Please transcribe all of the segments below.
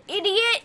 idiot.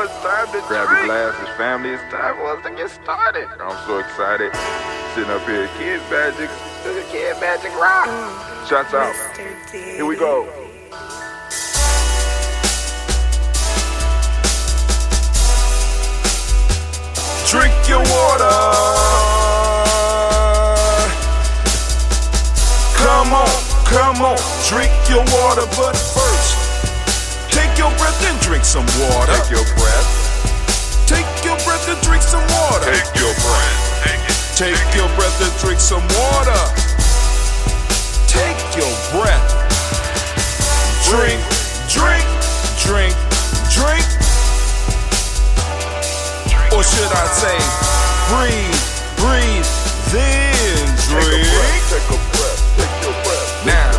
y'all. It's time to grab your glasses, family. It's time for us to get started. I'm so excited. Sitting up here, Kid Magic. Kid Magic Rock. Shouts out. Here we go. Drink your water. Come on, drink your water, but first, take your breath and drink some water. Take your breath. Take your breath and drink some water. Take your breath. Take your breath and drink some water. Take your breath. Drink, drink, drink, drink. Or should I say, breathe, breathe, then drink. Take a breath, take your breath. Now,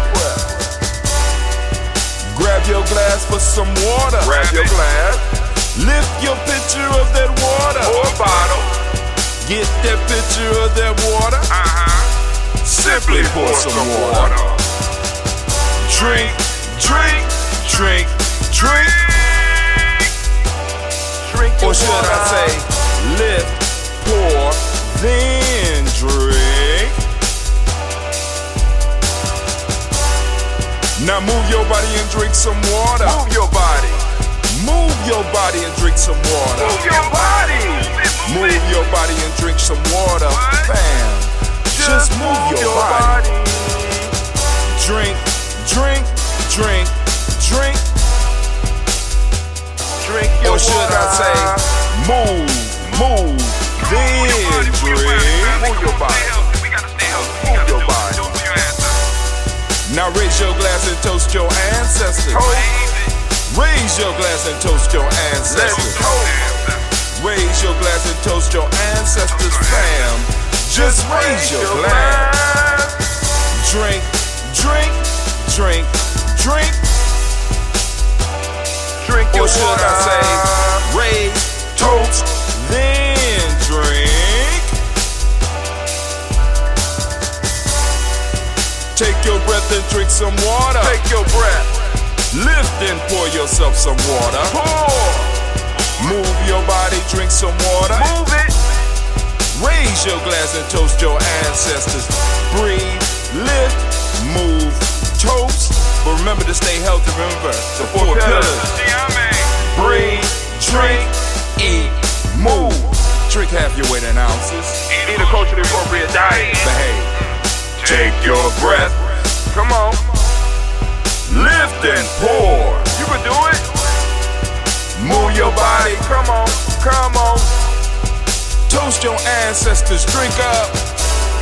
grab your glass for some water. Grab your glass. Lift your pitcher of that water. Or bottle. Get that pitcher of that water. Simply pour some water. Drink, drink, drink, drink. Or should I say, lift, pour, then drink. Now move your body and drink some water. Move your body. Move your body and drink some water. Move your body. Move your body and drink some water. Bam. Just move your body. Drink, drink, drink, drink. Drink your water. Or should I say, move, move, then drink. Move your body. Move your body. Now raise your glass and toast your ancestors. Raise your glass and toast your ancestors. Raise your glass and toast your ancestors, fam. Just raise your glass. Drink, drink, drink, drink. Drink your water. Or should I say, raise, toast, then drink. Take your breath and drink some water. Take your breath. Lift and pour yourself some water. Pour. Move your body, drink some water. Move it. Raise your glass and toast your ancestors. Breathe, lift, move, toast. But remember to stay healthy. Remember the four pillars. Breathe, drink, eat, move. Drink half your weight in ounces. Eat a culturally appropriate diet. Behave. Take your breath. Come on. Lift and pour. You can do it. Move your body. Come on. Come on. Toast your ancestors. Drink up.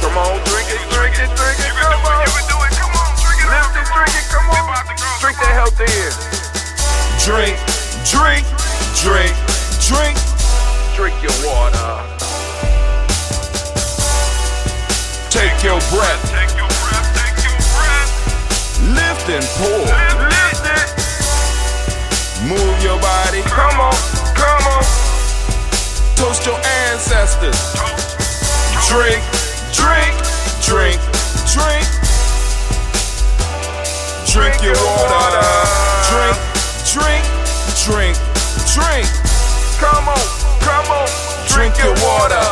Come on. Drink it. Drink it. Drink it. Come on. You can do it. Come on. Drink it. Lift it. Drink it. Come on. Drink that healthy air. Drink. Drink. Drink. Drink. Drink your water. Take your breath. Take your breath. Take your breath. Lift and pour. Lift it. Move your body. Come on. Come on. Toast your ancestors. Drink. Drink. Drink. Drink. Drink your water. Drink. Drink. Drink. Drink. Come on. Come on. Drink your water.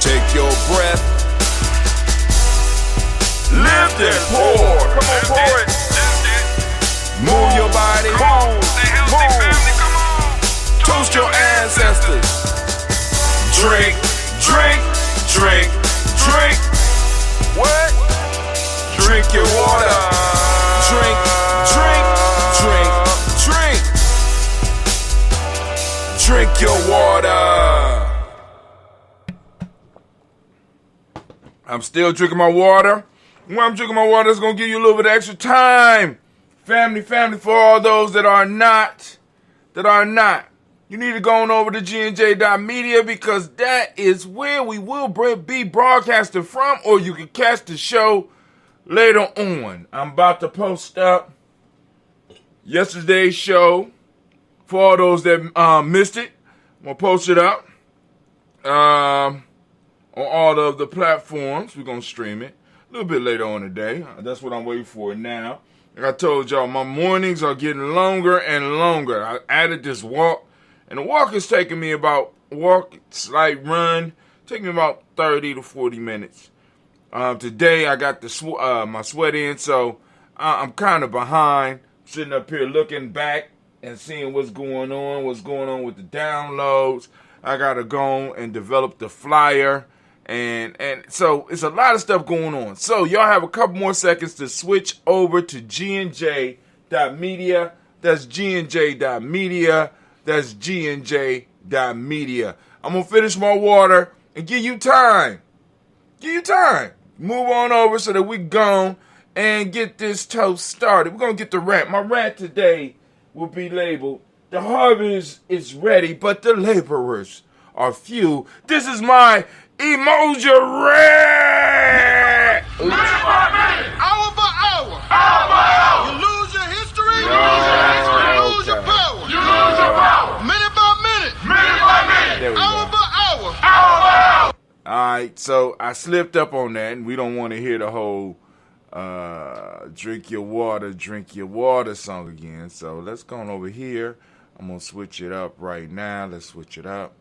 Take your breath. Lift and pour. Come on, pour it. Move your body. Move. Move. Toast your ancestors. Drink. Drink. Drink. Drink. What? Drink your water. Drink. Drink. Drink. Drink. Drink your water. I'm still drinking my water. When I'm drinking my water, it's going to give you a little bit of extra time. Family, for all those that are not, you need to go on over to gnj.media because that is where we will be broadcasting from, or you can catch the show later on. I'm about to post up yesterday's show for all those that missed it. I'm going to post it up. On all of the platforms. We're going to stream it a little bit later on today. That's what I'm waiting for now. Like I told y'all, my mornings are getting longer and longer. I added this walk, and the walk is taking me about, slight run, taking me about 30 to 40 minutes. Today I got my sweat in, so I'm kind of behind. Sitting up here looking back and seeing what's going on with the downloads. I gotta go and develop the flyer, and so it's a lot of stuff going on. So y'all have a couple more seconds to switch over to GNJ.media. That's GNJ.media. That's GNJ.media. I'm gonna finish my water and give you time. Move on over so that we go and get this toast started. We're going to get the rant. My rant today will be labeled, "The harvest is ready, but the laborers are few." This is my emoji rant. Minute by minute, hour by hour, hour by hour. You lose your history, you lose your power. You lose your power. Minute by minute, hour by hour, hour by hour. All right, so I slipped up on that, and we don't want to hear the whole drink your water song again. So let's go on over here. I'm going to switch it up right now. Let's switch it up.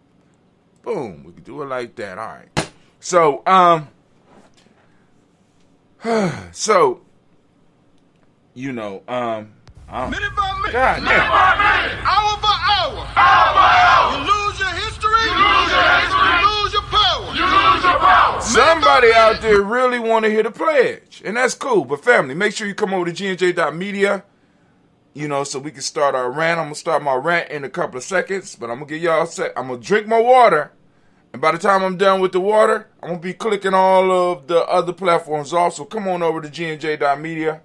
Boom. We can do it like that. All right. So, Minute by minute, God, minute by minute, hour by hour, hour by hour. You lose your history, you lose your power. You lose your power. Somebody out there really want to hear the pledge, and that's cool. But family, make sure you come over to GNJ.media, so we can start our rant. I'm going to start my rant in a couple of seconds, but I'm going to give y'all I'm going to drink my water, and by the time I'm done with the water, I'm going to be clicking all of the other platforms off, so come on over to GNJ.media.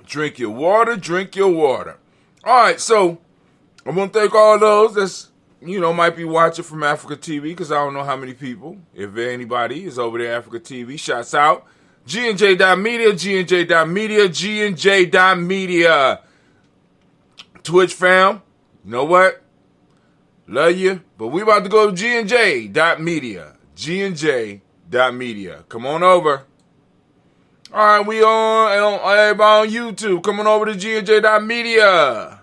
Drink your water, drink your water. All right, so I want to thank all those that's, might be watching from Africa TV, because I don't know how many people, if anybody, is over there, Africa TV. Shouts out. GNJ.media, GNJ.media, GNJ.media. Twitch fam, you know what? Love you, but we about to go to GNJ.media. GNJ.media. Come on over. All right, we on everybody on YouTube. Come on over to GNJ.media.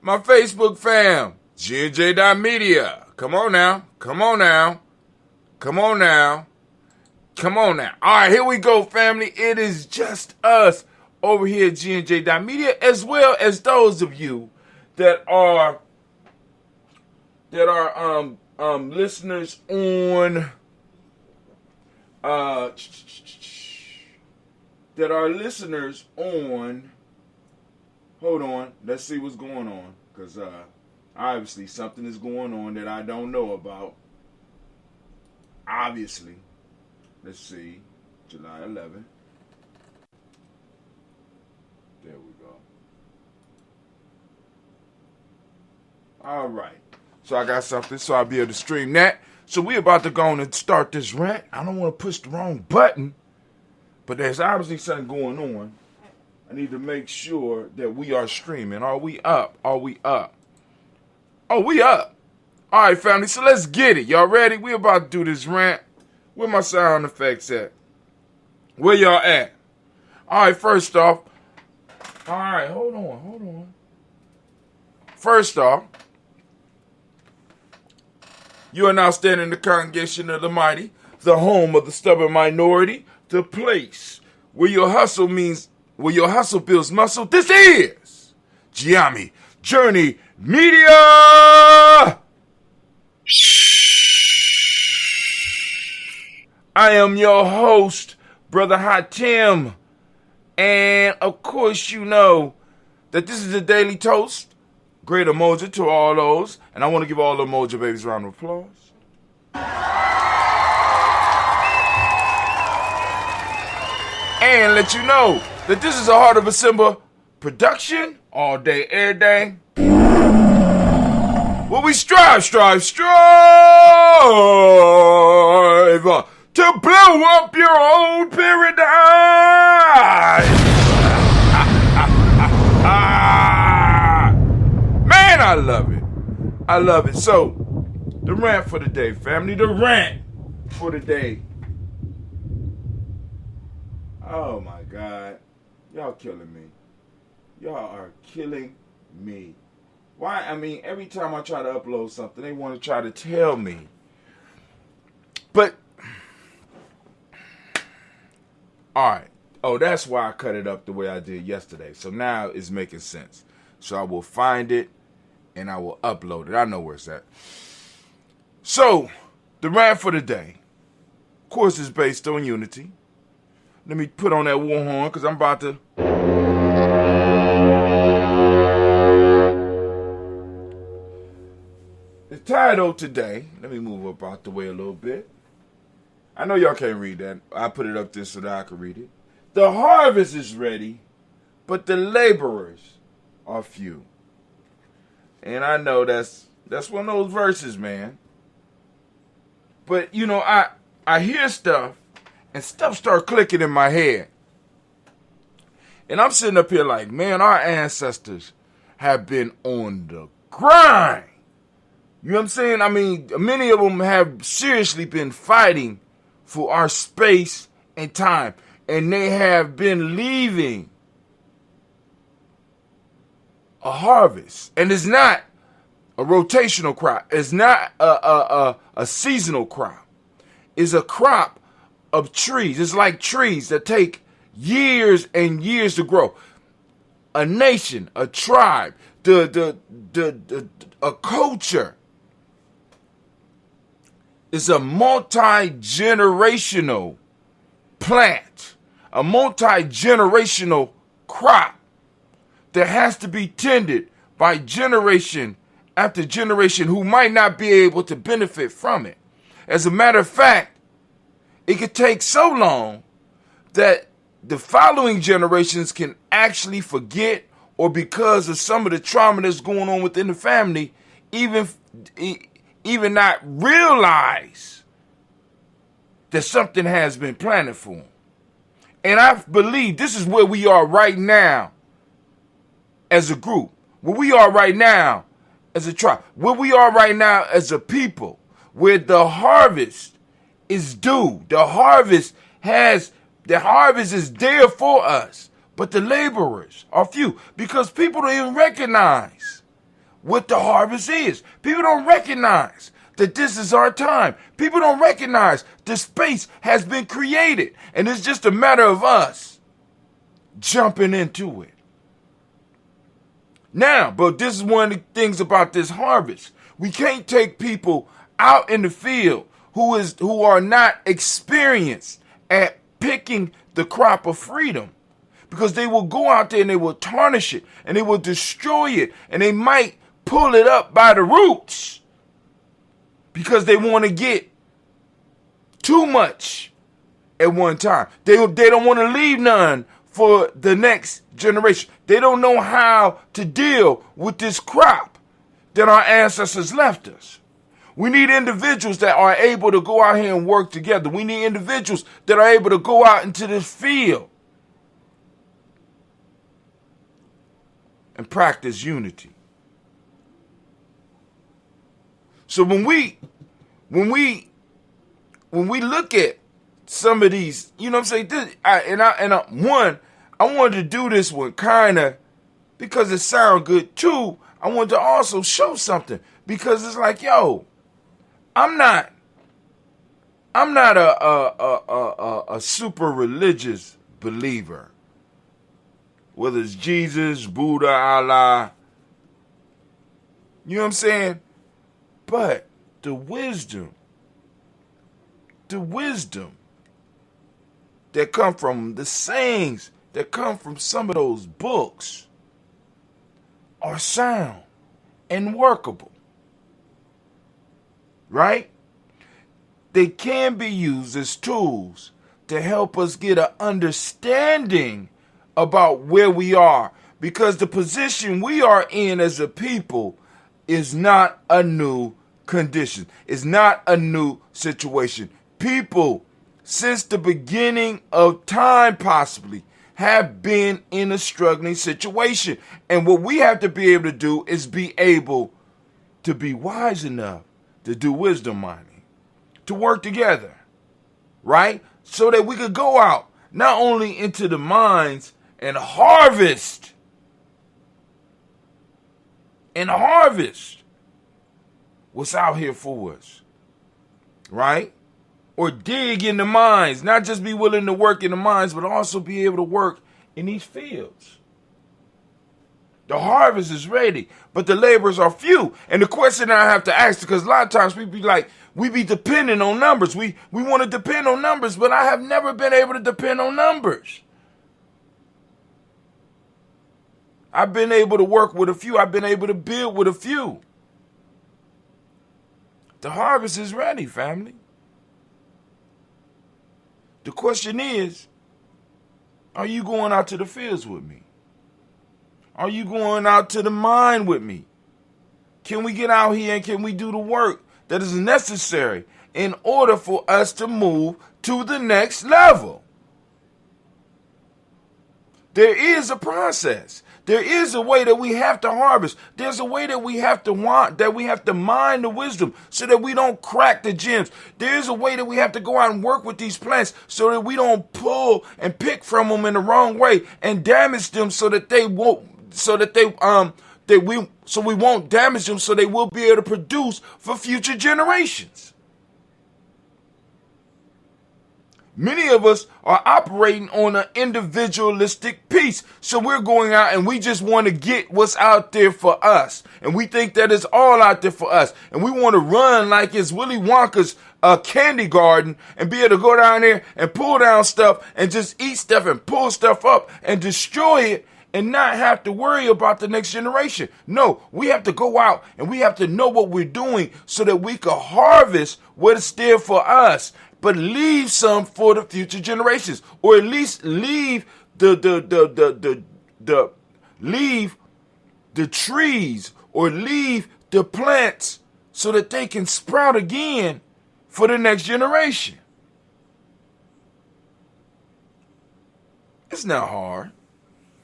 My Facebook fam, GNJ.media. Come on now. All right, here we go, family. It is just us over here at GNJ.media, as well as those of you that are listeners on hold on, let's see what's going on, because obviously something is going on that I don't know about. Obviously. Let's see, July 11th. There we go. All right. So I got something, so I'll be able to stream that. So we about to go on and start this rant. I don't want to push the wrong button, but there's obviously something going on. I need to make sure that we are streaming. Are we up? Oh, we up. All right, family, so let's get it. Y'all ready? We about to do this rant. Where my sound effects at? Where y'all at? All right, first off. All right, hold on. First off, you are now standing in the congregation of the mighty, the home of the stubborn minority, the place where your hustle builds muscle. This is Gye-Nyame Journey Media. I am your host, Brother Hatim, and of course you know that this is a daily toast. Great emoji to all those, and I want to give all the emoji babies a round of applause. And let you know that this is a Heart of a Simba production, all day, every day. we strive to blow up your old paradise. Man, I love it. I love it. So, the rant for the day, family. The rant for the day. Oh, my God. Y'all killing me. Y'all are killing me. Why? I mean, every time I try to upload something, they want to try to tell me. But, all right. Oh, that's why I cut it up the way I did yesterday. So now it's making sense. So I will find it and I will upload it. I know where it's at. So, the rant for the day, of course, is based on unity. Let me put on that war horn because I'm about to. The title today, let me move up out the way a little bit. I know y'all can't read that. I put it up there so that I can read it. The harvest is ready, but the laborers are few. And I know that's one of those verses, man. But, you know, I hear stuff, and stuff start clicking in my head. And I'm sitting up here like, man, our ancestors have been on the grind. You know what I'm saying? I mean, many of them have seriously been fighting for our space and time. And they have been leaving a harvest. And it's not a rotational crop. It's not a seasonal crop. It's a crop of trees. It's like trees that take years and years to grow. A nation, a tribe, a culture is a multi-generational plant, a multi-generational crop that has to be tended by generation after generation who might not be able to benefit from it. As a matter of fact, it could take so long that the following generations can actually forget, or because of some of the trauma that's going on within the family, even not realize that something has been planted for them. And I believe this is where we are right now as a group, where we are right now as a tribe, where we are right now as a people, where the harvest is due. The harvest is there for us, but the laborers are few because people don't even recognize what the harvest is. People don't recognize that this is our time. People don't recognize the space has been created, and it's just a matter of us jumping into it. Now, but this is one of the things about this harvest. We can't take people out in the field who are not experienced at picking the crop of freedom, because they will go out there and they will tarnish it and they will destroy it, and they might pull it up by the roots because they want to get too much at one time. They don't want to leave none for the next generation. They don't know how to deal with this crop that our ancestors left us. We need individuals that are able to go out here and work together. We need individuals that are able to go out into this field and practice unity. So when we look at some of these, you know what I'm saying? I wanted to do this one kind of because it sounds good. Two, I wanted to also show something because it's like, yo, I'm not a super religious believer. Whether it's Jesus, Buddha, Allah, you know what I'm saying? But the wisdom that come from the sayings that come from some of those books are sound and workable. Right? They can be used as tools to help us get an understanding about where we are. Because the position we are in as a people is not a new condition. It's not a new situation. People, since the beginning of time possibly, have been in a struggling situation. And what we have to be able to do is be able to be wise enough to do wisdom mining, to work together, right? So that we could go out not only into the mines and harvest what's out here for us, right? Or dig in the mines, not just be willing to work in the mines, but also be able to work in these fields. The harvest is ready, but the laborers are few. And the question I have to ask, because a lot of times we be dependent on numbers. We want to depend on numbers, but I have never been able to depend on numbers. I've been able to work with a few. I've been able to build with a few. The harvest is ready, family. The question is, are you going out to the fields with me? Are you going out to the mine with me? Can we get out here and can we do the work that is necessary in order for us to move to the next level? There is a process. There is a way that we have to harvest. There's a way that we have to mine the wisdom so that we don't crack the gems. There's a way that we have to go out and work with these plants so that we don't pull and pick from them in the wrong way and damage them so we won't damage them so they will be able to produce for future generations. Many of us are operating on an individualistic piece. So we're going out and we just want to get what's out there for us. And we think that it's all out there for us. And we want to run like it's Willy Wonka's candy garden and be able to go down there and pull down stuff and just eat stuff and pull stuff up and destroy it and not have to worry about the next generation. No, we have to go out and we have to know what we're doing so that we can harvest what is there for us, but leave some for the future generations, or at least leave leave the trees or leave the plants so that they can sprout again for the next generation. It's not hard.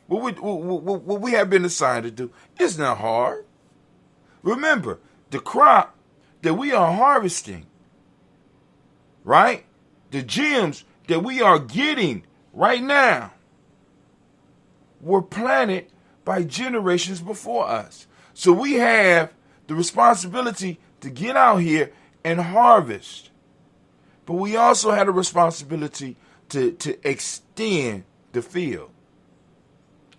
What we have been assigned to do is not hard. Remember, the crop that we are harvesting, right? The gems that we are getting right now were planted by generations before us. So we have the responsibility to get out here and harvest. But we also had a responsibility to extend the field,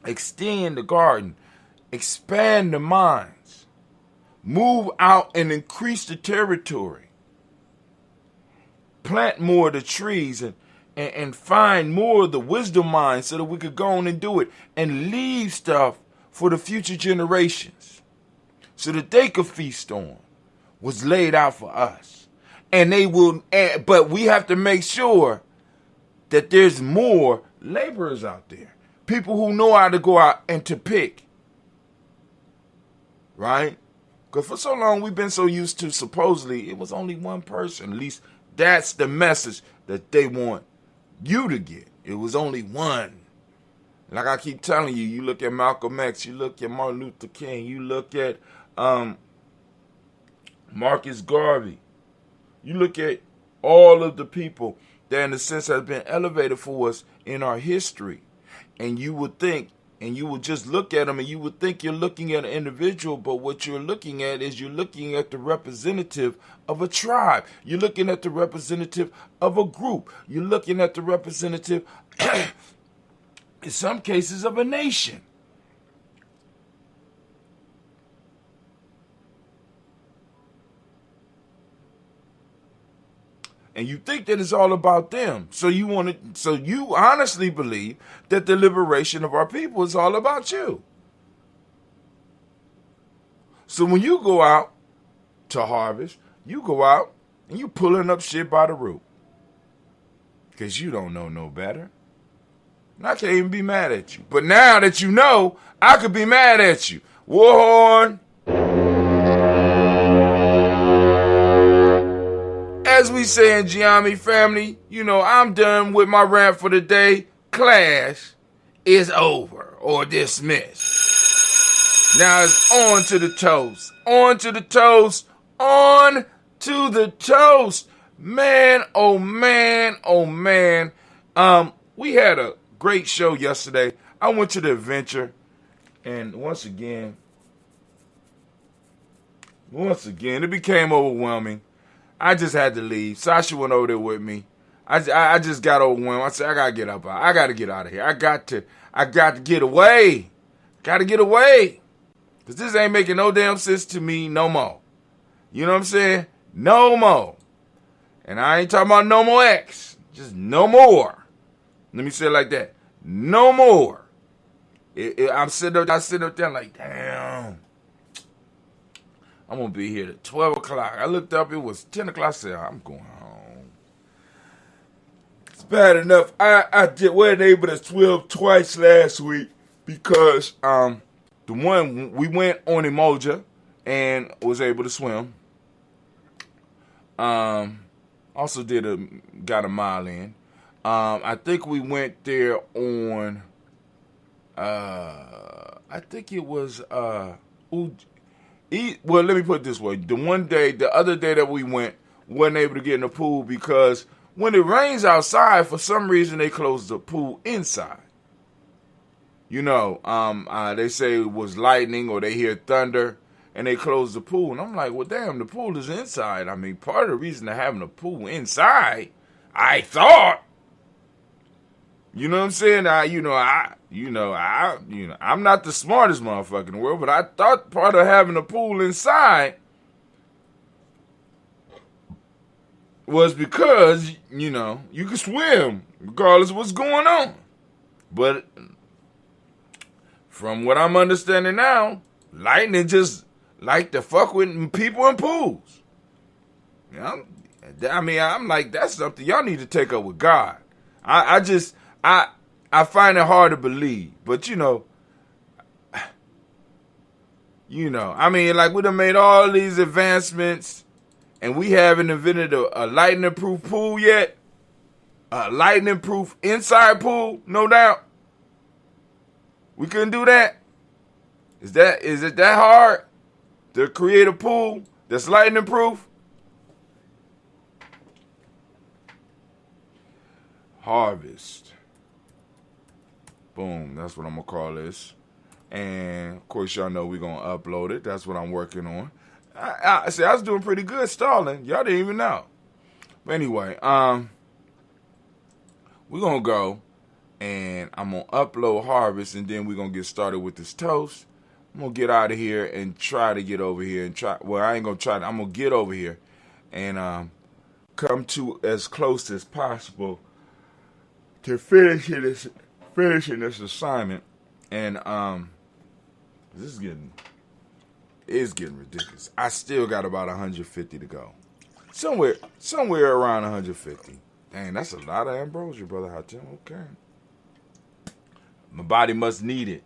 extend the garden, expand the mines, move out and increase the territory, plant more of the trees and find more of the wisdom mines so that we could go on and do it and leave stuff for the future generations so that they could feast on what's laid out for us. And they will, but we have to make sure that there's more laborers out there, people who know how to go out and to pick, right? Because for so long we've been so used to supposedly it was only one person. At least that's the message that they want you to get. It was only one. Like I keep telling you, you look at Malcolm X, you look at Martin Luther King, you look at Marcus Garvey, you look at all of the people that in a sense have been elevated for us in our history. And you would think, and you would just look at them and you would think you're looking at an individual, but what you're looking at is you're looking at the representative of a tribe. You're looking at the representative of a group. You're looking at the representative, in some cases, of a nation. And you think that it's all about them. So you honestly believe that the liberation of our people is all about you. So when you go out to harvest, you go out and you pulling up shit by the root. Because you don't know no better. And I can't even be mad at you. But now that you know, I could be mad at you. Warhorn. as we say in Gye-Nyame family, I'm done with my rant for the day. Class is over or dismissed. Now it's on to the toast. On to the toast. On to the toast. Man, oh man, oh man. We had a great show yesterday. I went to the adventure, and once again, it became overwhelming. I just had to leave. Sasha went over there with me. I just got overwhelmed. I said, I gotta get up. I gotta get out of here. I got to get away. Gotta get away. Cause this ain't making no damn sense to me no more. You know what I'm saying? No more. And I ain't talking about no more X. Just no more. Let me say it like that. No more. I sit up there like, damn. I'm going to be here at 12 o'clock. I looked up, it was 10 o'clock. I said, I'm going home. It's bad enough. I wasn't able to swim twice last week because the one we went on Unoja and was able to swim. Also got a mile in. I think we went there on, I think it was, well, let me put it this way. The other day that we wasn't able to get in the pool because when it rains outside, for some reason they closed the pool inside. They say it was lightning or they hear thunder and they closed the pool. And I'm like, well, damn, the pool is inside. I mean, part of the reason of having a pool inside, I thought, you know what I'm saying? I'm not the smartest motherfucker in the world, but I thought part of having a pool inside was because, you can swim regardless of what's going on. But from what I'm understanding now, lightning just like to fuck with people in pools. I'm like, that's something y'all need to take up with God. I find it hard to believe, but like we done made all these advancements and we haven't invented a lightning-proof pool yet. A lightning-proof inside pool, no doubt. We couldn't do that. Is it that hard to create a pool that's lightning-proof? Harvest. Boom, that's what I'm going to call this. And, of course, y'all know we're going to upload it. That's what I'm working on. I was doing pretty good stalling. Y'all didn't even know. But anyway, we're going to go, and I'm going to upload Harvest, and then we're going to get started with this toast. I'm going to get out of here and try to get over here and try. Well, I ain't going to try. I'm going to get over here and come to as close as possible to finishing this assignment. And this is getting ridiculous. I still got about 150 to go. Somewhere around 150. Dang, that's a lot of ambrosia, brother Hatem. Okay. My body must need it.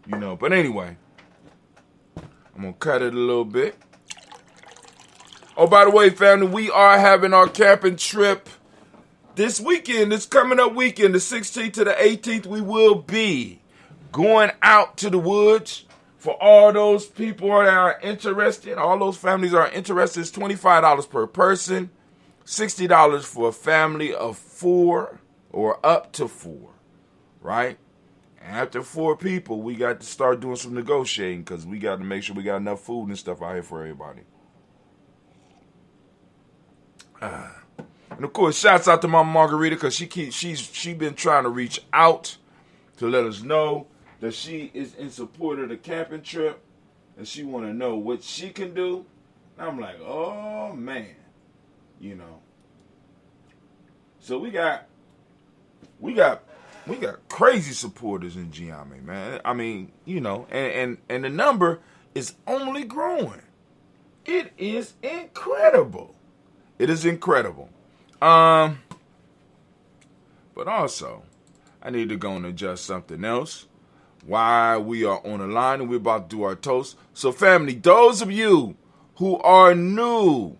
But anyway, I'm going to cut it a little bit. Oh, by the way, family, we are having our camping trip this weekend, this coming up weekend, the 16th to the 18th, we will be going out to the woods. For all those people that are interested, all those families are interested, it's $25 per person, $60 for a family of 4 or up to 4, right? And after 4 people, we got to start doing some negotiating because we got to make sure we got enough food and stuff out here for everybody. And of course, shouts out to Mama Margarita because she been trying to reach out to let us know that she is in support of the camping trip and she want to know what she can do. And I'm like, oh man, So we got crazy supporters in Gye-Nyame, man. I mean, and the number is only growing. It is incredible. It is incredible. But also, I need to go and adjust something else while we are on the line and we're about to do our toast. So family, those of you who are new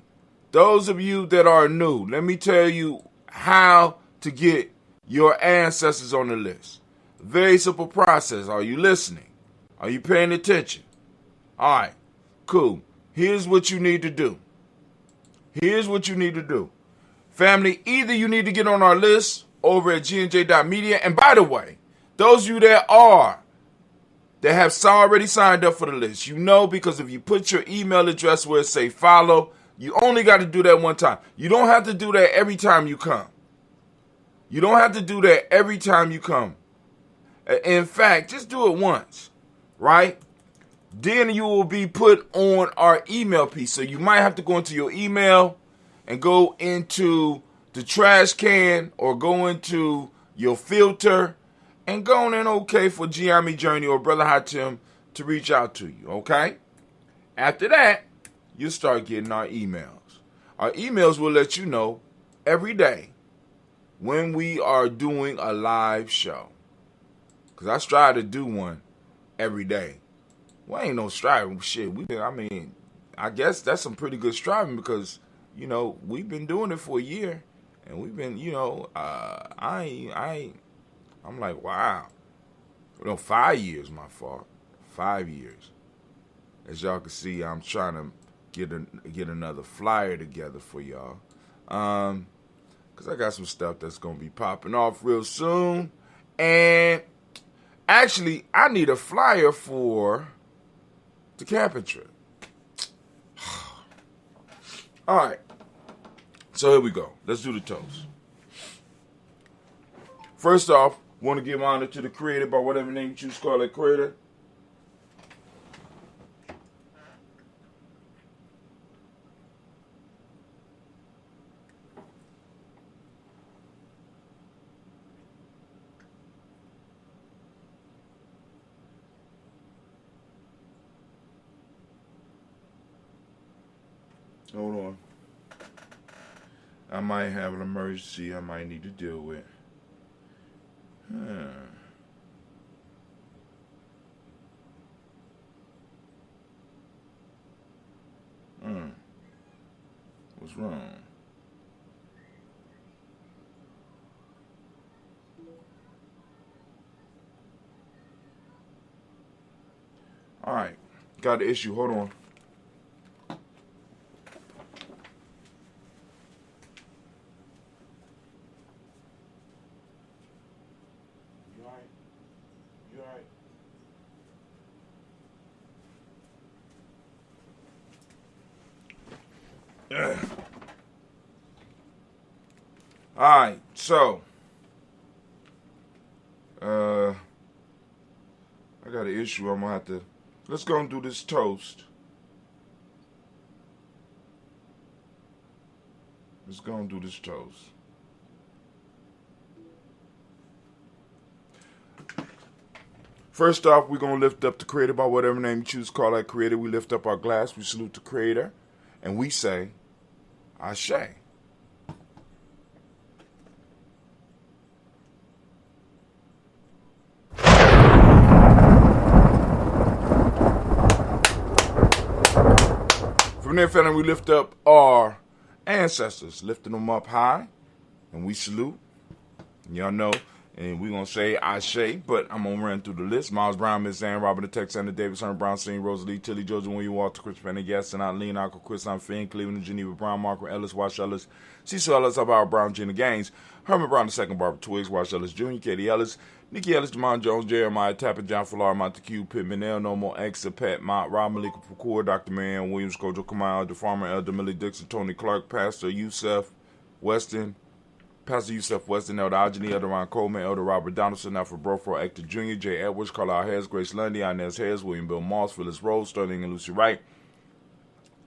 those of you that are new, let me tell you how to get your ancestors on the list. Very simple process. Are you listening? Are you paying attention? All right, cool. Here's what you need to do. Family, either you need to get on our list over at gnj.media. And by the way, those of you that have already signed up for the list, you know, because if you put your email address where it say follow, you only got to do that one time. You don't have to do that every time you come. In fact, just do it once, right? Then you will be put on our email piece. So you might have to go into your email and go into the trash can or go into your filter and go on and okay for Gye-Nyame Journey or Brother Hatim to reach out to you, okay? After that, you'll start getting our emails. Our emails will let you know every day when we are doing a live show. Because I strive to do one every day. Well, ain't no striving. Shit, I guess that's some pretty good striving because, you know, we've been doing it for a year. And we've been, you know, I'm like, wow. No, 5 years, my fault. 5 years. As y'all can see, I'm trying to get another flyer together for y'all. Because I got some stuff that's going to be popping off real soon. And actually, I need a flyer for the camping trip. All right. So here we go. Let's do the toast. First off, want to give honor to the creator by whatever name you choose to call that creator. Hold on. I might have an emergency I might need to deal with. What's wrong? All right. Got the issue. Hold on. Alright, so I got an issue. I'm gonna have to let's go and do this toast. First off, we're gonna lift up the creator by whatever name you choose to call that creator. We lift up our glass, we salute the creator, and we say, Ashe. From there, family, we lift up our ancestors, lifting them up high, and we salute. Y'all know, and we're going to say Ashe, but I'm going to run through the list. Miles Brown, Miss Ann, Robert the Texander, Davis, Herman Brown, Senior, Rosalie, Tilly, Georgia, William Walter, Chris Penny, Gaston, Lean, Uncle Chris, Finn, Cleveland, Geneva Brown, Marco Ellis, Wash Ellis, Cecil Ellis, Alvaro Brown, Gina Gaines, Herman Brown II, Barbara Twiggs, Wash Ellis Jr., Katie Ellis, Nikki Ellis, Jamon Jones, Jeremiah Tappan, John Fallar, Montague, Pittman, L, Nomo, Exa, Pat, Mott, Rob Malika Procure, Dr. Marianne Williams, Kojo Kamal, the Farmer, Elder Millie Dixon, Tony Clark, Pastor Youssef Weston, Elder Ajani, Elder Ron Coleman, Elder Robert Donaldson, Alfred Brofro, Hector Jr., Jay Edwards, Carlisle Harris, Grace Lundy, Inez Harris, William Bill Moss, Phyllis Rose, Sterling and Lucy Wright,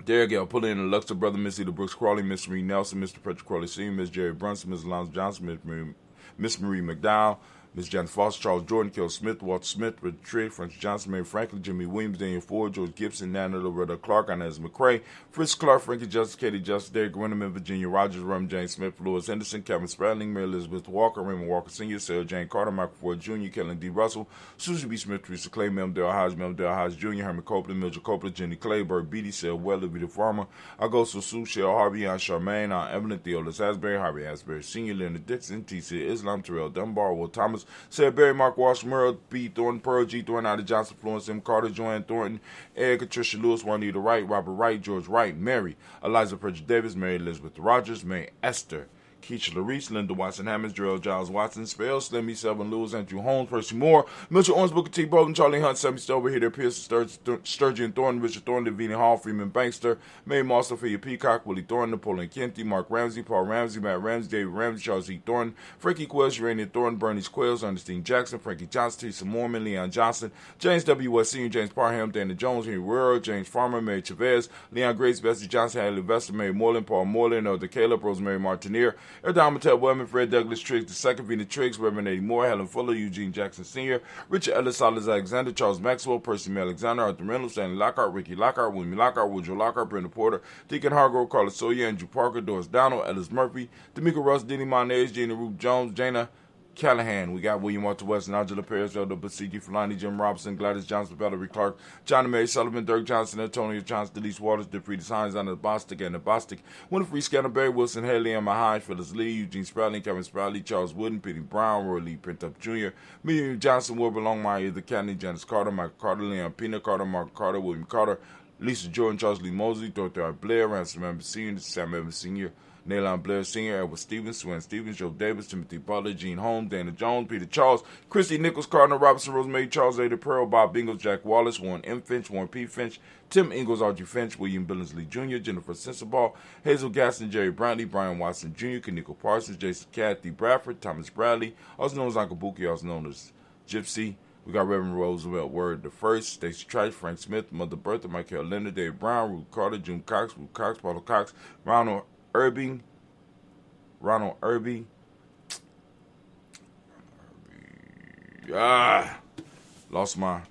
Derek L. Pullin, and Luxor Brother, Missy the Brooks Crawley, Miss Marie Nelson, Mr. Patrick Crawley Sr., Miss Jerry Brunson, Miss Alonzo Johnson, Miss Marie McDowell, Miss Janet Foster, Charles Jordan, Kel Smith, Walter Smith, Richard Trigg, Francis Johnson, Mary Franklin, Jimmy Williams, Daniel Ford, George Gibson, Nana Loretta Clark, Inez McCrae, Fritz Clark, Frankie Justice, Katie Justice, Derek Winneman, Virginia Rogers, Rum James Smith, Louis Henderson, Kevin Spradling, Mary Elizabeth Walker, Raymond Walker Sr., Sarah Jane Carter, Michael Ford Jr., Kellen D. Russell, Susie B. Smith, Teresa Clay, Mel Dale Hodge Jr., Herman Copeland, Mildred Copeland, Jenny Clay, Bert Beatty, Sarah Weller, Vita Farmer, Augusto Sue, Shell Harvey, Aunt Charmaine, Aunt Evelyn, Theodis Asbury, Harvey Asbury Sr., Leonard Dixon, T.C. Islam, Terrell Dunbar, Will Thomas, Sarah Berry, Mark Walsh, Merle B. Thornton, Pearl G. Thornton, Ida Johnson, Florence M. Carter, Joanne Thornton, Erica Tricia Lewis, Juanita Wright, Robert Wright, George Wright, Mary, Eliza Pritchard Davis, Mary Elizabeth Rogers, May Esther, Keisha Larice, Linda Watson Hammonds, Gerald Giles Watson, Spell, Slimmy, Selvin Lewis, Andrew Holmes, Percy Moore, Mitchell Owens, Booker T. Bolden, Charlie Hunt, Sammy Stover, Here, Pierce, Sturgeon Thornton, Richard Thornton, Davina Hall, Freeman Bankster, Mae Moss, Sophia Peacock, Willie Thornton, Napoleon Kenty, Mark Ramsey, Paul Ramsey, Matt Ramsey, David Ramsey, Charles E. Thornton, Frankie Quells, Urania Thornton, Bernice Quells, Ernestine Jackson, Frankie Johnson, Teresa Mormon, Leon Johnson, James W. West Sr., James Parham, Dana Jones, Henry Rural, James Farmer, Mary Chavez, Leon Grace, Bessie Johnson, Haley Vester, Mary Moreland, Paul Moreland, Elder Caleb, Rosemary Martinier, Erdon Mattel Wellman, Fred Douglas Triggs II, Vina Triggs, Reverend Eddie Moore, Helen Fuller, Eugene Jackson Sr., Richard Ellis, Silas Alexander, Charles Maxwell, Percy May Alexander, Arthur Reynolds, Stanley Lockhart, Ricky Lockhart, William Lockhart, Woodrow Lockhart, Brenda Porter, Deacon Hargrove, Carlos Sawyer, Andrew Parker, Doris Donald, Ellis Murphy, D'Amico Russ, Denny Monez, Gina Ruth Jones, Jana Callahan. We got William Walter Weston, Angela Perez, Elder Basiki, Fulani, Jim Robinson, Gladys Johnson, Valerie Clark, John Mary Sullivan, Dirk Johnson, Antonio Johnson, Delise Waters, DeFriedis Hines, Anna Bostic, and the Bostic, Winifred Scanner, Barry Wilson, Haley Emma Hines, Phyllis Lee, Eugene Spradling, Kevin Spradley, Charles Wooden, Petey Brown, Roy Lee Pintup Jr., Miriam Johnson, Wilbur Longmire, The County, Janice Carter, Michael Carter, Leon Pina Carter, Mark Carter, William Carter, Lisa Jordan, Charles Lee Mosley, Dorothy R. Blair, Ransom Evans Sr., Sam Evans Sr., Naylon Blair Sr., Edward Stevens, Swan Stevens, Joe Davis, Timothy Butler, Gene Holmes, Dana Jones, Peter Charles, Christy Nichols, Cardinal Robinson, Rosemary Charles, Ada Pearl, Bob Bingles, Jack Wallace, Warren M. Finch, Warren P. Finch, Tim Ingalls, Archie Finch, William Billingsley Jr., Jennifer Sensabaugh, Hazel Gaston, Jerry Brantley, Brian Watson Jr., Kaniko Parsons, Jason Cathy Bradford, Thomas Bradley, also known as Uncle Buki, also known as Gypsy. We got Reverend Roosevelt Word the First, Stacey Trice, Frank Smith, Mother Bertha, Michael Linda, Dave Brown, Ruth Carter, June Cox, Ruth Cox, Paulo Cox, Ronald Irby, lost my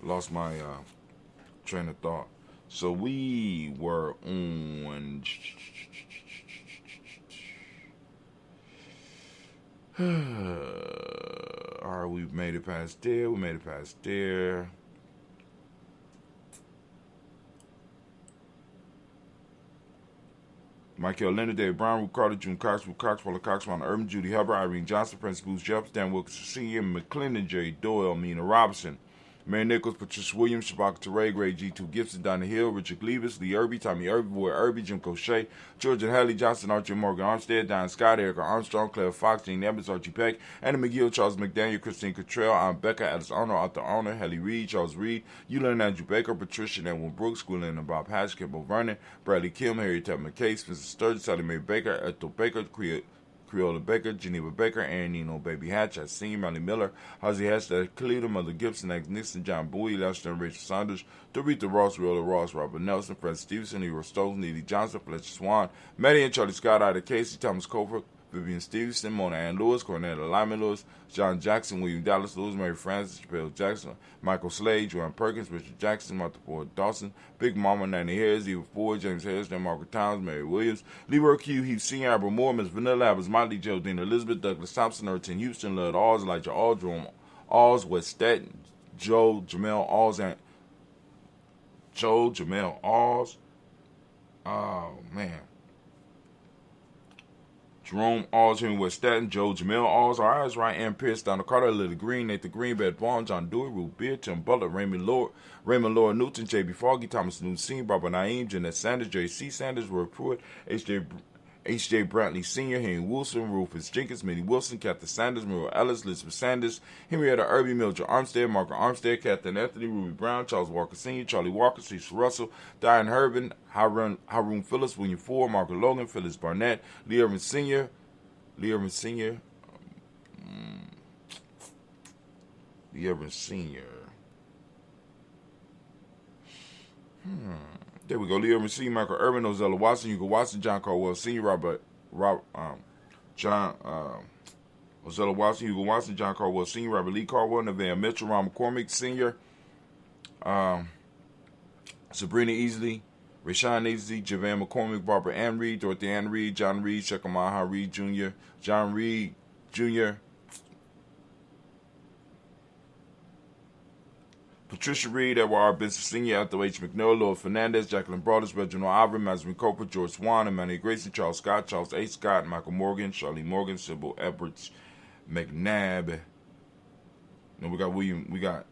train of thought. So we were on. All right, we've made it past there. Michael Leonard, Dave Brown, Ruth Carter, June Cox, Paula Cox, Ron Urban, Judy Hubbard, Irene Johnson, Prince Goose Jeffs, Dan Wilkinson Sr., McClendon, Jerry Doyle, Mina Robinson, Mary Nichols, Patricia Williams, Shabaka Teray, Greg G2 Gibson, Donna Hill, Richard Gleavis, Lee Irby, Tommy Irby, Boy Irby, Jim Cochet, George and Hallie Johnson, Archie Morgan Armstead, Diane Scott, Erica Armstrong, Claire Fox, Gene Evans, Archie Peck, Anna McGill, Charles McDaniel, Christine Cottrell, Aunt Becca, Alice Arnold, Arthur Arnold, Hallie Reed, Charles Reed, Eulin Andrew Baker, Patricia and Edwin Brooks, Gwilyn and Bob Hatch, Kimball Vernon, Bradley Kim, Harry Tubman Case, Mrs. Sturgis, Sally Mae Baker, Ethel Baker, Creola Baker, Geneva Baker, Aaron Nino, Baby Hatch, I Senior, Melly Miller, Hosey Hatch, Cleveland, Mother Gibson, Ex Nixon, John Bowie, Lester and Rachel Saunders, Doretha Ross, Rilla Ross, Robert Nelson, Fred Stevenson, Hero Stokes, Neely Johnson, Fletcher Swan, Maddie and Charlie Scott, Ida Casey, Thomas Colbert, Vivian Stevenson, Mona Ann Lewis, Cornetta Lyman Lewis, John Jackson, William Dallas Lewis, Mary Francis, Chappelle Jackson, Michael Slade, Joanne Perkins, Richard Jackson, Martha Ford Dawson, Big Mama, Nanny Harris, Eva Ford, James Harris, Dan Margaret Towns, Mary Williams, Leroy Q, Heath Sr., Albert Moore, Miss Vanilla Abbas, Motley, Geraldine Elizabeth, Douglas Thompson, Erton Houston, Lud Alls, Elijah Aldrum, Alls, West Staten, Joe, Jamel Alls, and Joe, Jamel Alls. Oh, man. Jerome Alls, Henry West Staten, Joe, Jamel Alls, our eyes right, Ann Pierce, Donna Carter, Lily Green, Nathan Green, Beth Vaughn, John Dewey, Ruth Beard, Tim Butler, Raymond Lord Newton, J.B. Foggy, Thomas Newton Sr., Barbara Naeem, Jeanette Sanders, J.C. Sanders, Roy Pruitt, H.J. Brantley Sr., Henry Wilson, Rufus Jenkins, Minnie Wilson, Kathy Sanders, Muriel Ellis, Elizabeth Sanders, Henrietta Irby, Mildred Armstead, Margaret Armstead, Catherine Anthony, Ruby Brown, Charles Walker Sr., Charlie Walker, Cecil Russell, Diane Herbin, Harun Phillips, William Ford, Margaret Logan, Phyllis Barnett, Lee Irvin Sr., Lee Irvin Sr. There we go. Lee Irvin Sr., Michael Irvin, Ozella Watson, Hugo Watson, John Caldwell Sr., Ozella Watson, Hugo Watson, John Caldwell Sr., Robert Lee Caldwell, Nevaeh Mitchell, Ron McCormick Sr., Sabrina Easley, Rashawn Easley, Javan McCormick, Barbara Ann Reed, Dorothy Ann Reed, John Reed, Shekamaha Reed Jr., John Reed Jr., Patricia Reed, Edward R. Benson Sr., Ethel H. McNeil, Lord Fernandez, Jacqueline Broadus, Reginald Ivory, Mazeline Coper, George Swan, Emmanuel Grayson, Charles Scott, Charles A. Scott, Michael Morgan, Charlie Morgan, Sybil Edwards, McNabb. No, we got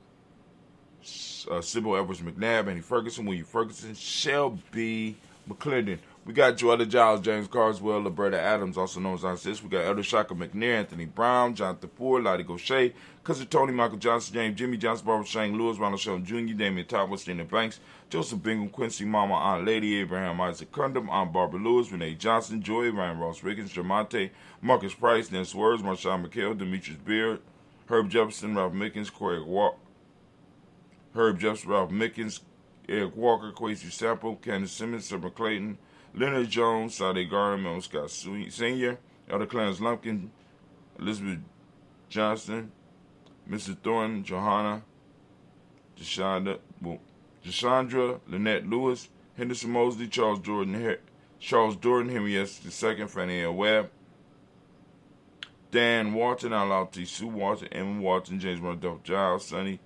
Sybil Edwards McNabb, Annie Ferguson, William Ferguson, Shelby McClendon. We got Joella Giles, James Carswell, Roberta Adams, also known as Isis. We got Elder Shaka McNair, Anthony Brown, Jonathan Ford, Lottie Gaucher, Cousin Tony, Michael Johnson, James Jimmy Johnson, Barbara Shane Lewis, Ronald Sheldon Jr., Damian Todd, Westina Banks, Joseph Bingham, Quincy Mama, Aunt Lady, Abraham Isaac Cundum, Aunt Barbara Lewis, Renee Johnson, Joy, Ryan Ross Riggins, Jermonte, Marcus Price, Nance Words, Marshawn McHale, Demetrius Beard, Herb Jefferson, Ralph Mickens, Ralph Mickens, Eric Walker, Quasi Sample, Candace Simmons, Summer Clayton, Leonard Jones, Sade Garner, Mel Scott Sr., Elder Clarence Lumpkin, Elizabeth Johnson, Mrs. Thornton, Johanna, Deshandra, Lynette Lewis, Henderson Mosley, Charles Jordan, Henry S. II, Fannie L. Webb, Dan Walton, Alauti Sue Walton, Emma Walton, James Murdoch Giles, Sonny,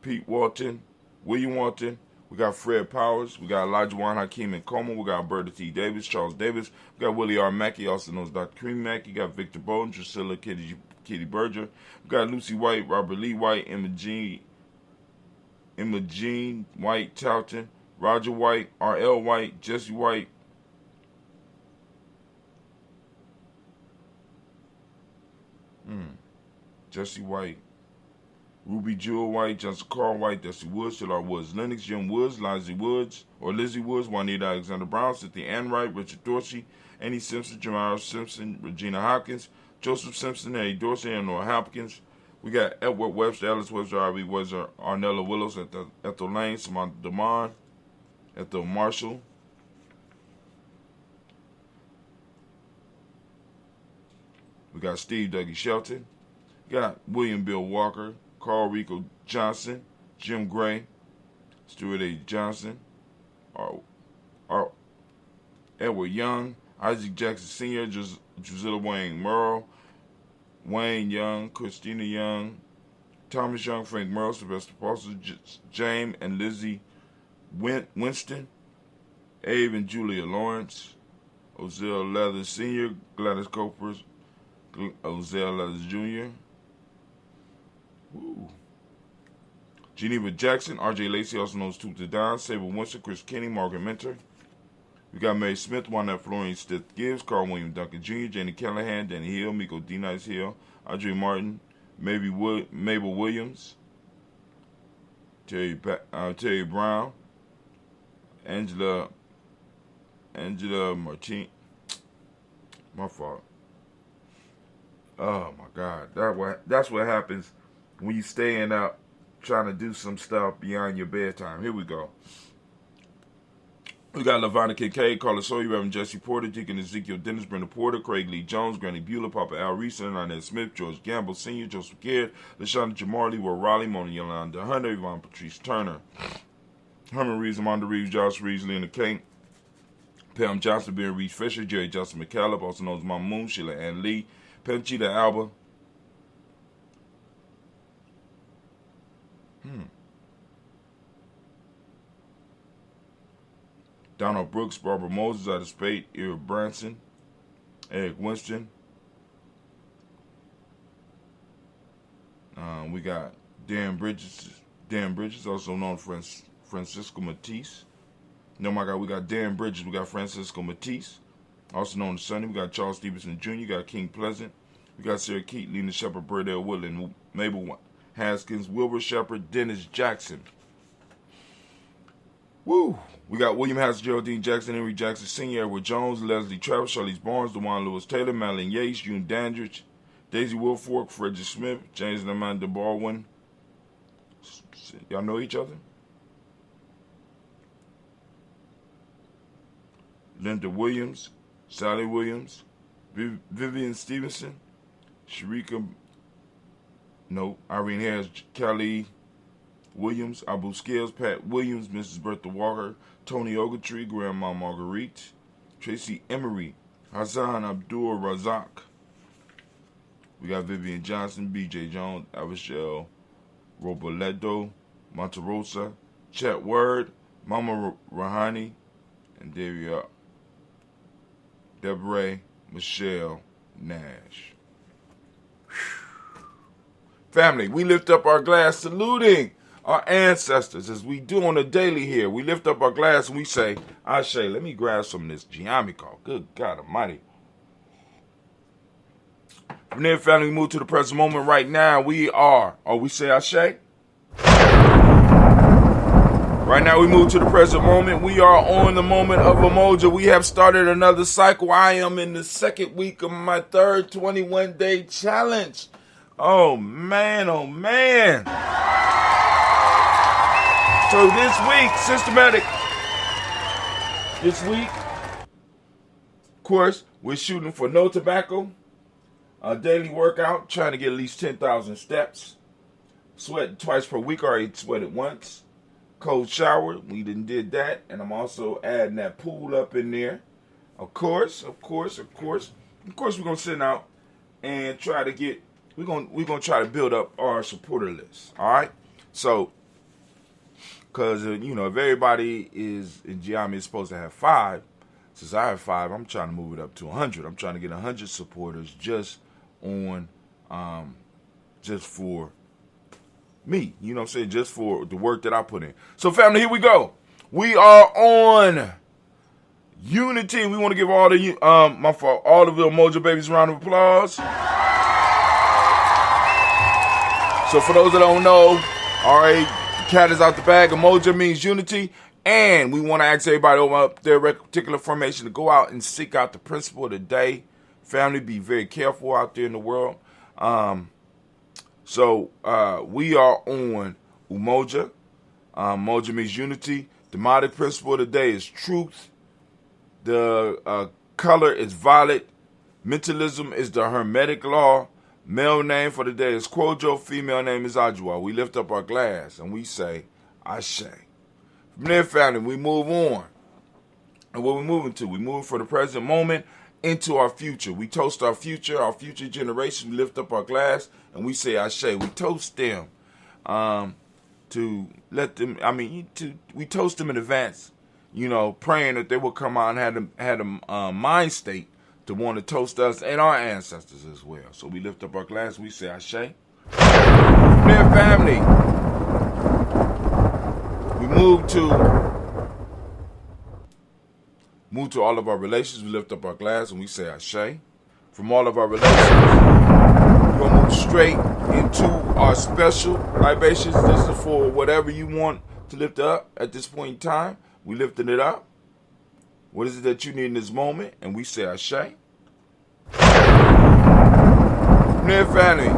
Pete Walton, William Walton. We got Fred Powers. We got Elijah Warren Hakeem and Coleman. We got Bertha T. Davis, Charles Davis. We got Willie R. Mackey, also known as Dr. Cream Mackey. We got Victor Bowden, Drusilla Kitty Berger. We got Lucy White, Robert Lee White, Emma Jean White Talton, Roger White, R.L. White, Jesse White. Jesse White. Ruby Jewel White, Johnson Carl White, Dusty Woods, Taylor Woods, Lennox, Jim Woods, Lizzie Woods, Juanita Alexander Brown, Cynthia Ann Wright, Richard Dorsey, Annie Simpson, Jamara Simpson, Regina Hopkins, Joseph Simpson, Eddie Dorsey, and Nora Hopkins. We got Edward Webster, Ellis Webster, R.B. Webster, Arnella Willows, Ethel Lane, Samantha DeMond, Ethel Marshall. We got Steve Dougie Shelton. We got William Bill Walker, Carl Rico Johnson, Jim Gray, Stuart A. Johnson, Edward Young, Isaac Jackson Sr., Drusilla Wayne Merle, Wayne Young, Christina Young, Thomas Young, Frank Merle, Sylvester Foster, James and Lizzie Winston, Abe and Julia Lawrence, Ozell Leathers Sr., Gladys Copers, Ozell Leathers Jr., Woo. Geneva Jackson, R.J. Lacey, also known as Toot the Don, Sable Winston, Chris Kenny, Margaret Mentor. We got Mary Smith, Juanette Florian Stith Gibbs, Carl William Duncan Jr., Jenny Callahan, Danny Hill, Miko D. Nice Hill, Audrey Martin, Mabel Williams, Terry Brown, Angela Martin. My fault. Oh my God, that's what happens when you staying up trying to do some stuff beyond your bedtime. Here we go. We got LaVonna Kincaid, Carla Sawyer, Reverend Jesse Porter, Deacon Ezekiel Dennis, Brenda Porter, Craig Lee Jones, Granny Beulah, Papa Al Reese, Arnett Smith, George Gamble Sr., Joseph Gaird, LaShonda Jamarley, Will Raleigh, Mona Yolanda Hunter, Yvonne Patrice Turner, Herman Reeves, Amanda Reeves, Josh Reeves, Lena King, Pam Johnson, Ben Reeves Fisher, Jerry Johnson McCallum, also known as Mama Moon, Sheila Ann Lee, Pam Cheetah Alba, Donald Brooks, Barbara Moses out of Spade, Eric Branson, Eric Winston. We got Dan Bridges, also known as Francisco Matisse. No, my God, we got Dan Bridges, we got Francisco Matisse, also known as Sonny. We got Charles Stevenson Jr., we got King Pleasant, we got Sarah Keat, Lena Shepard, Burdell Woodland, Mabel Haskins, Wilbur Shepard, Dennis Jackson. Woo! We got William Haskins, Geraldine Jackson, Henry Jackson Sr., Edward Jones, Leslie Travis, Charlize Barnes, DeJuan Lewis Taylor, Madeline Yates, June Dandridge, Daisy Wilfork, Frederick Smith, James and Amanda Baldwin. Y'all know each other? Linda Williams, Sally Williams, Vivian Stevenson, Sharika, no, Irene Harris, Kelly Williams, Abu Scales, Pat Williams, Mrs. Bertha Walker, Tony Ogletree, Grandma Marguerite, Tracy Emery, Hassan Abdul Razak. We got Vivian Johnson, BJ Jones, Avishel Roboledo, Monterosa, Chet Word, Mama Rahani, and Deborah Michelle Nash. Family, we lift up our glass saluting our ancestors as we do on a daily here. We lift up our glass and we say, Ashe, let me grab some of this Gye-Nyame call. Good God Almighty. From there, family, we move to the present moment right now. We say Ashe. Right now, we move to the present moment. We are on the moment of Umoja. We have started another cycle. I am in the second week of my third 21-day challenge. Oh, man, oh, man. So this week, systematic. This week, of course, we're shooting for no tobacco. A daily workout, trying to get at least 10,000 steps. Sweat twice per week, already sweated once. Cold shower, we did that. And I'm also adding that pool up in there. Of course, we're going to send out and try to get, we're going to try to build up our supporter list. All right? So, because, if everybody is in Gye-Nyame is supposed to have 5, since I have 5, I'm trying to move it up to 100. I'm trying to get 100 supporters just for me, just for the work that I put in. So family, here we go. We are on Unity. We want to give all the all of the Umoja babies a round of applause. So for those that don't know, all right, the cat is out the bag. Umoja means unity. And we want to ask everybody over up their particular formation to go out and seek out the principle of the day. Family, be very careful out there in the world. So we are on Umoja. Umoja means unity. The demonic principle of the day is truth. The color is violet. Mentalism is the Hermetic law. Male name for the day is Kwojo. Female name is Ajua. We lift up our glass and we say, Ashe. From there, family, we move on. And what we're moving to, we're moving from the present moment into our future. We toast our future generation. We lift up our glass and we say Ashe. We toast them to let them, we toast them in advance, praying that they will come out and had a mind state to want to toast us and our ancestors as well. So we lift up our glass, we say Ashe. From there, family, we move to all of our relations. We lift up our glass and we say Ashe. From all of our relations, we're going to move straight into our special libations. This is for whatever you want to lift up at this point in time. We lifting it up. What is it that you need in this moment? And we say Ashe. From there, family,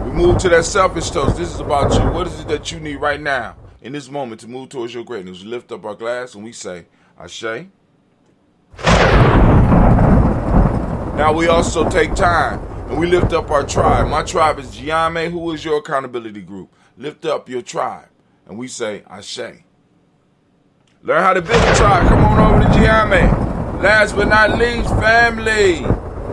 we move to that selfish toast. This is about you. What is it that you need right now in this moment to move towards your greatness? We lift up our glass and we say Ashe. Now we also take time and we lift up our tribe. My tribe is Gye-Nyame. Who is your accountability group? Lift up your tribe and we say Ashe. Learn how to build a tribe. Come on over to Gye-Nyame. Last but not least, family.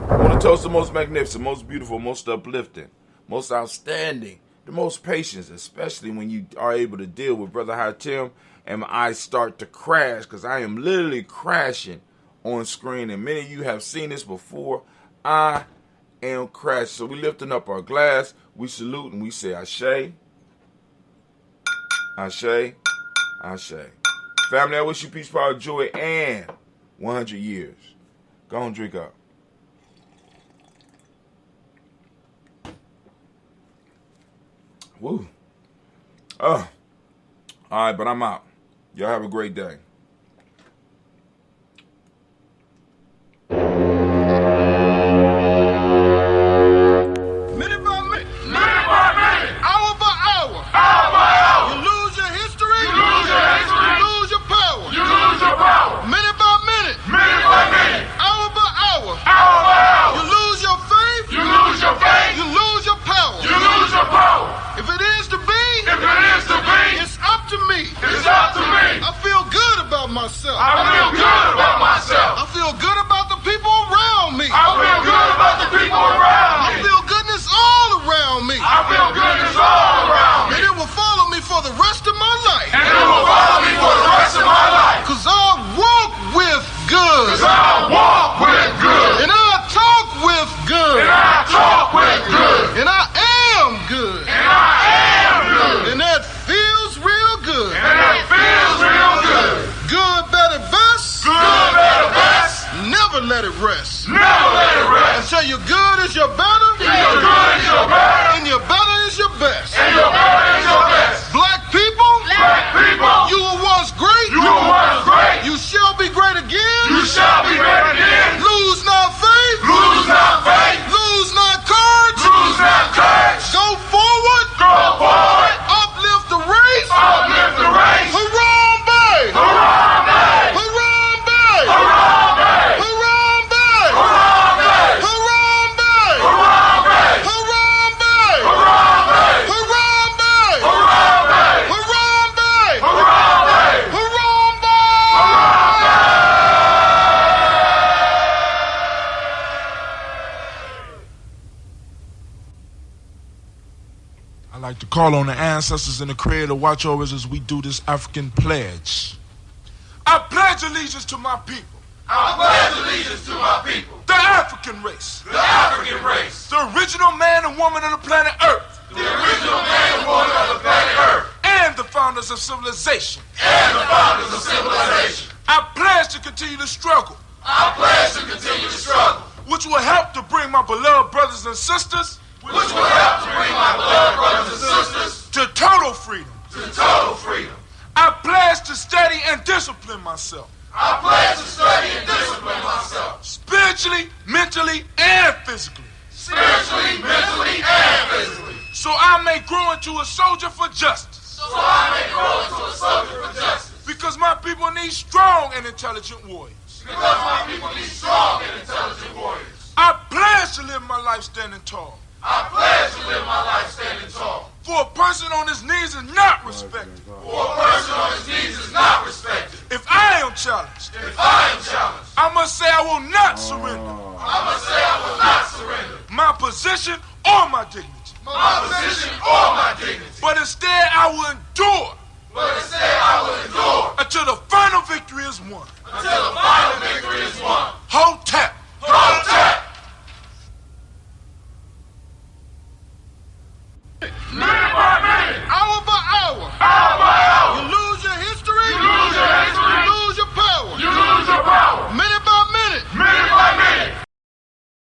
I want to toast the most magnificent, most beautiful, most uplifting, most outstanding, the most patience, especially when you are able to deal with Brother Hatim and I start to crash, because I am literally crashing on screen, and many of you have seen this before. I am crashing. So we lifting up our glass, we salute, and we say Ashe, Ashe, Ashe. Family, I wish you peace, power, joy, and 100 years. Go on, drink up. Woo. All right, but I'm out. Y'all have a great day. Minute by minute, hour by hour, you lose your history, you lose your power, minute by minute, hour by hour, you lose your faith, you lose rest. Never let it rest. Until your good is your better. Till your good is your better. And your better is your best. And your better is your best. Black people. Black people. You were once great. You were once great. You shall be great again. You shall be great again. Lose not faith. Lose not faith. Lose not courage. Lose not courage. Go forward. Go forward. Uplift the race. Uplift the race. Harambe. Harambe. Harambe. Harambe. Harambe. Harambe. Harambe. Harambe. Harambe. Harambe. Harambe. Harambe. Harambe. Harambe. I'd like to call on the ancestors and the Creator to watch over us as we do this African pledge. I pledge allegiance to my people. I pledge allegiance to my people. The African race. The African race. The original man and woman of the planet Earth. The original man and woman of the planet Earth. And the founders of civilization. And the founders of civilization. I pledge to continue to struggle. I pledge to continue to struggle. Which will help to bring my beloved brothers and sisters. Which will help to bring my beloved brothers and sisters. To total freedom. To total freedom. I pledge to study and discipline myself. I pledge to study and discipline myself. Spiritually, mentally, and physically. Spiritually, mentally, and physically. So I may grow into a soldier for justice. So I may grow into a soldier for justice. Because my people need strong and intelligent warriors. Because my people need strong and intelligent warriors. I pledge to live my life standing tall. I pledge to live my life standing tall. For a person on his knees is not respected. For a person on his knees is not respected. If I am challenged, If I am challenged, I must say I will not surrender I must say I will not surrender my position or my dignity. my position or my dignity. But instead I will endure But instead I will endure until the final victory is won. until the final victory is won. Hotep.